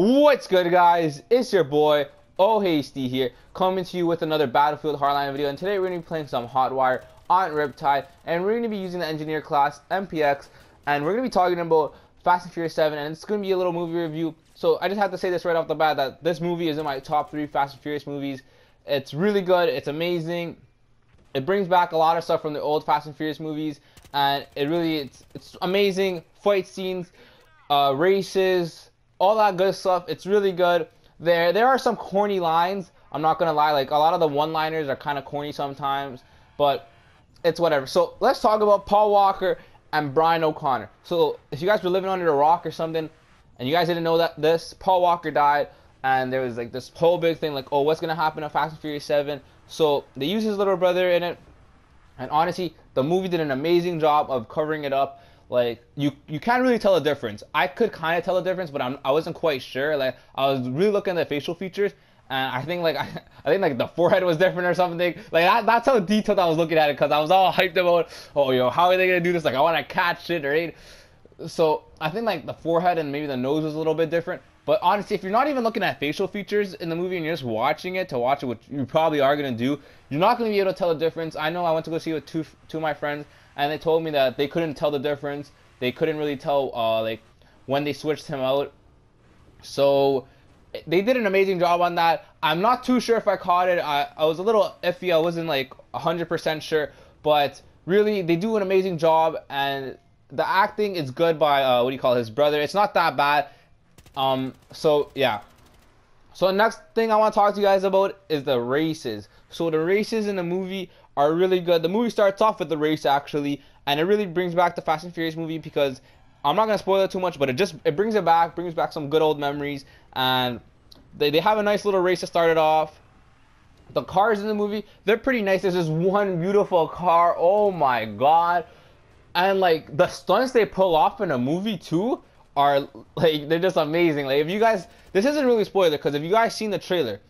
What's good, guys? It's your boy Oh Hasty here, coming to you with another Battlefield Hardline video. And today we're going to be playing some Hotwire on Riptide, and we're going to be using the Engineer class MPX, and we're going to be talking about Fast and Furious 7, and it's going to be a little movie review. So I just have to say this right off the bat that this movie is in my top 3 Fast and Furious movies. It's really good. It's amazing. It brings back a lot of stuff from the old Fast and Furious movies, and it's amazing. Fight scenes, races, all that good stuff. It's really good. There are some corny lines. I'm not gonna lie, like a lot of the one-liners are kind of corny sometimes, but it's whatever. So let's talk about Paul Walker and Brian O'Connor. So if you guys were living under a rock or something, and you guys didn't know that Paul Walker died, and there was like this whole big thing like, oh, what's gonna happen in Fast and Furious 7? So they used his little brother in it, and honestly, the movie did an amazing job of covering it up. Like you can't really tell a difference. I could kind of tell a difference, but I wasn't quite sure. Like I was really looking at the facial features, and I think like the forehead was different or something. Like that's how detailed I was looking at it, because I was all hyped about, oh yo, how are they gonna do this? Like I want to catch it, right? So I think like the forehead and maybe the nose was a little bit different. But honestly, if you're not even looking at facial features in the movie and you're just watching it to watch it, which you probably are gonna do, you're not gonna be able to tell the difference. I know I went to go see it with two of my friends, and they told me that they couldn't tell the difference. They couldn't really tell like when they switched him out. So they did an amazing job on that. I'm not too sure if I caught it. I was a little iffy. I wasn't like 100% sure, but really they do an amazing job, and the acting is good by his brother. It's not that bad. So yeah. So the next thing I want to talk to you guys about is the races. So the races in the movie are really good. The movie starts off with the race actually, and it really brings back the Fast and Furious movie, because I'm not gonna spoil it too much, but it brings back some good old memories, and they have a nice little race to start it off. The cars in the movie, they're pretty nice. There's this one beautiful car, oh my god, and like the stunts they pull off in a movie too are like, they're just amazing. Like if you guys, this isn't really spoiler, because if you guys seen the trailer,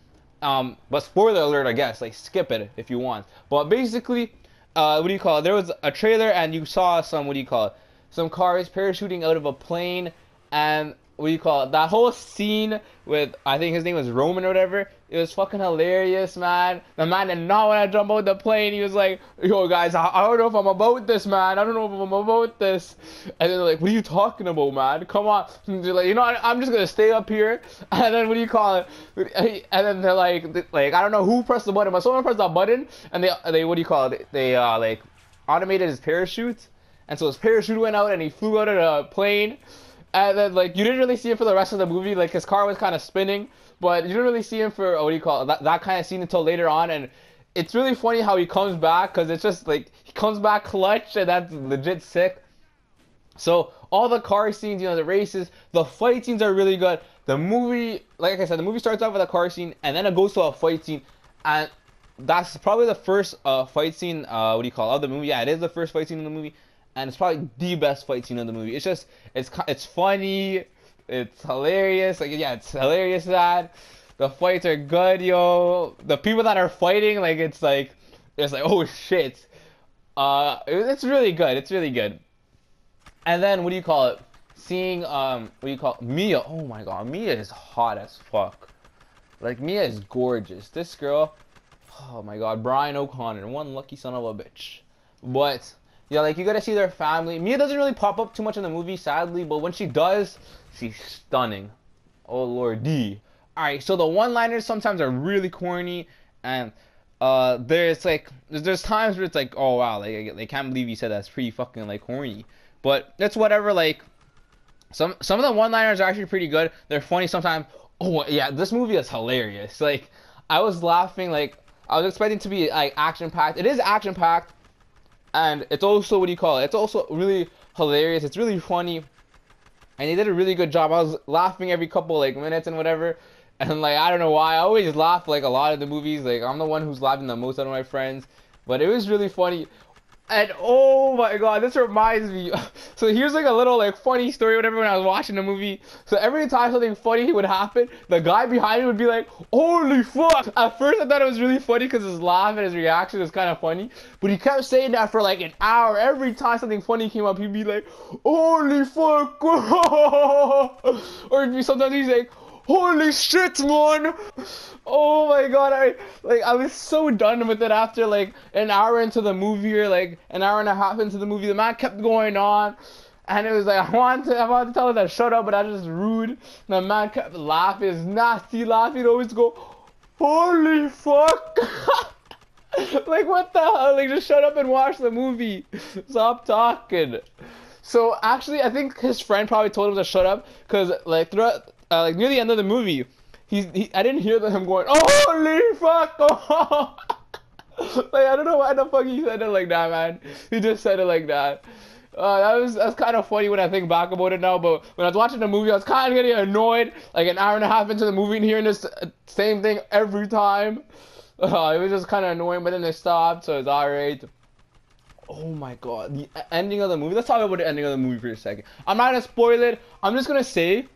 but spoiler alert, I guess, like skip it if you want. But basically, there was a trailer and you saw some cars parachuting out of a plane, and that whole scene with, I think his name was Roman or whatever, it was fucking hilarious, man. The man did not want to jump out the plane. He was like, yo guys, I don't know if I'm about this, man. I don't know if I'm about this. And then they're like, what are you talking about, man? Come on. And they're like, you know, I'm just gonna stay up here. And then and then they're like I don't know who pressed the button, but someone pressed that button, and they like automated his parachute, and so his parachute went out and he flew out of the plane. And then, like, you didn't really see him for the rest of the movie. Like, his car was kind of spinning, but you didn't really see him for, that kind of scene until later on. And it's really funny how he comes back, because it's just, like, he comes back clutch, and that's legit sick. So, all the car scenes, the races, the fight scenes are really good. The movie, like I said, the movie starts off with a car scene, and then it goes to a fight scene. And that's probably the first fight scene, of the movie. Yeah, it is the first fight scene in the movie. And it's probably the best fight scene of the movie. It's just, it's funny, it's hilarious. Like, yeah, it's hilarious that the fights are good, yo. The people that are fighting, like, it's like, oh shit. It's really good. It's really good. And then seeing Mia. Oh my god, Mia is hot as fuck. Like, Mia is gorgeous. This girl, oh my god, Brian O'Connor, one lucky son of a bitch. But yeah, like, you gotta see their family. Mia doesn't really pop up too much in the movie, sadly, but when she does, she's stunning. Oh lordy. Alright, so the one-liners sometimes are really corny, and there's times where it's like, oh wow, like, they can't believe you said that's pretty fucking like corny. But it's whatever. Like, some of the one-liners are actually pretty good. They're funny sometimes. Oh yeah, this movie is hilarious. Like, I was laughing, like, I was expecting to be like action-packed. It is action-packed. And it's also, it's also really hilarious. It's really funny. And they did a really good job. I was laughing every couple, like, minutes and whatever. And, like, I don't know why. I always laugh, like, a lot of the movies. Like, I'm the one who's laughing the most out of my friends. But it was really funny. And, oh my god, this reminds me. So here's, like, a little, like, funny story, whatever, when I was watching the movie. So every time something funny would happen, the guy behind me would be like, holy fuck. At first, I thought it was really funny because his laugh and his reaction was kind of funny. But he kept saying that for, like, an hour. Every time something funny came up, he'd be like, holy fuck. Or sometimes he's like, holy shit, man! Oh my god, I was so done with it after like an hour into the movie, or like an hour and a half into the movie. The man kept going on, and it was like I wanted to tell her to shut up, but I was just rude. The man kept laughing, his nasty laughing. Always go, holy fuck! Like what the hell? Like just shut up and watch the movie. Stop talking. So actually, I think his friend probably told him to shut up, because like throughout, like near the end of the movie, I didn't hear him going, oh, holy fuck! Oh. Like I don't know why the fuck he said it like that, man. He just said it like that. That's kind of funny when I think back about it now. But when I was watching the movie, I was kind of getting annoyed. Like an hour and a half into the movie and hearing this same thing every time. It was just kind of annoying, but then they stopped, so it's alright. Oh my god, the ending of the movie. Let's talk about the ending of the movie for a second. I'm not gonna spoil it. I'm just gonna say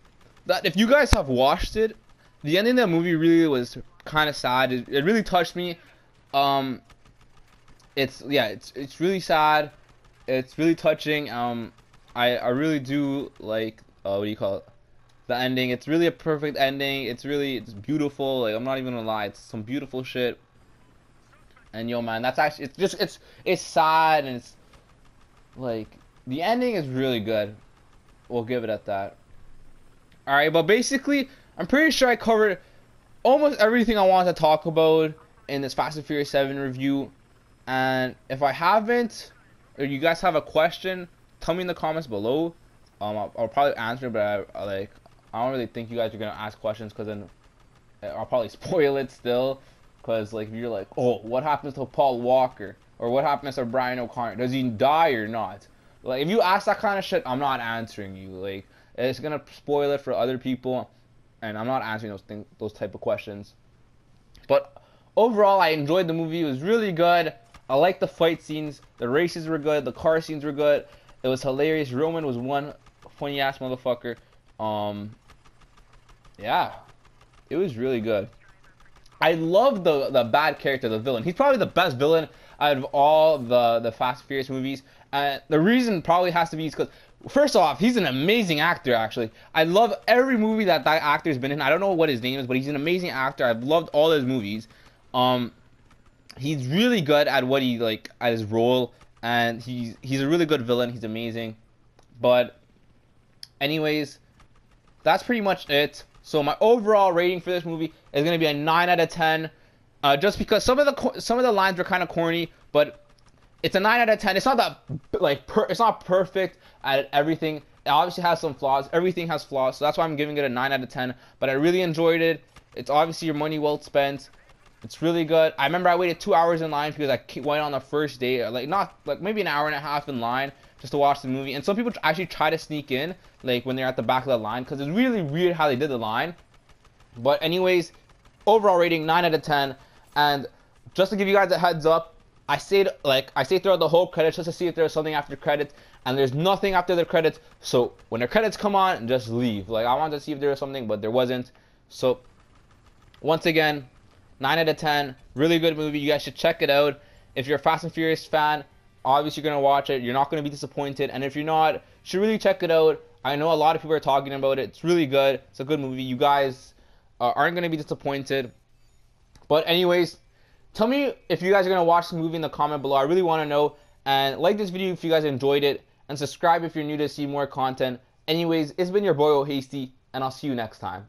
that if you guys have watched it, the ending of the movie really was kind of sad. It really touched me. It's really sad. It's really touching. I really do like what do you call it? The ending. It's really a perfect ending. It's beautiful. Like I'm not even gonna lie, it's some beautiful shit. And yo, man, that's actually it's sad, and it's like the ending is really good. We'll give it at that. All right, but basically, I'm pretty sure I covered almost everything I wanted to talk about in this Fast and Furious 7 review. And if I haven't, or you guys have a question, tell me in the comments below. I'll probably answer, but I don't really think you guys are gonna ask questions, because then I'll probably spoil it still. Because like if you're like, oh, what happens to Paul Walker, or what happens to Brian O'Connor? Does he die or not? Like if you ask that kind of shit, I'm not answering you. Like it's gonna spoil it for other people, and I'm not answering those type of questions. But overall, I enjoyed the movie. It was really good. I liked the fight scenes. The races were good. The car scenes were good. It was hilarious. Roman was one funny ass motherfucker. Yeah, it was really good. I love the bad character, the villain. He's probably the best villain out of all the Fast and Furious movies. And the reason probably has to be because, first off, he's an amazing actor, actually. I love every movie that actor's been in. I don't know what his name is, but he's an amazing actor. I've loved all his movies. He's really good at what at his role, and he's a really good villain. He's amazing. But anyways, that's pretty much it. So my overall rating for this movie is gonna be a 9 out of 10. Just because some of the lines were kind of corny, but it's a 9 out of 10. It's not that it's not perfect at everything. It obviously has some flaws. Everything has flaws, so that's why I'm giving it a 9 out of 10. But I really enjoyed it. It's obviously your money well spent. It's really good. I remember I waited 2 hours in line because I went on the first day, maybe an hour and a half in line just to watch the movie. And some people actually try to sneak in, like when they're at the back of the line, because it's really weird how they did the line. But anyways, overall rating 9 out of 10. And just to give you guys a heads up, I stayed throughout the whole credits just to see if there was something after credits, and there's nothing after the credits. So when the credits come on, just leave. Like I wanted to see if there was something, but there wasn't. So once again, 9 out of 10. Really good movie. You guys should check it out. If you're a Fast and Furious fan, obviously you're going to watch it. You're not going to be disappointed. And if you're not, you should really check it out. I know a lot of people are talking about it. It's really good. It's a good movie. You guys aren't going to be disappointed. But anyways, tell me if you guys are going to watch the movie in the comment below. I really want to know. And like this video if you guys enjoyed it. And subscribe if you're new to see more content. Anyways, it's been your boy O'Hasty. And I'll see you next time.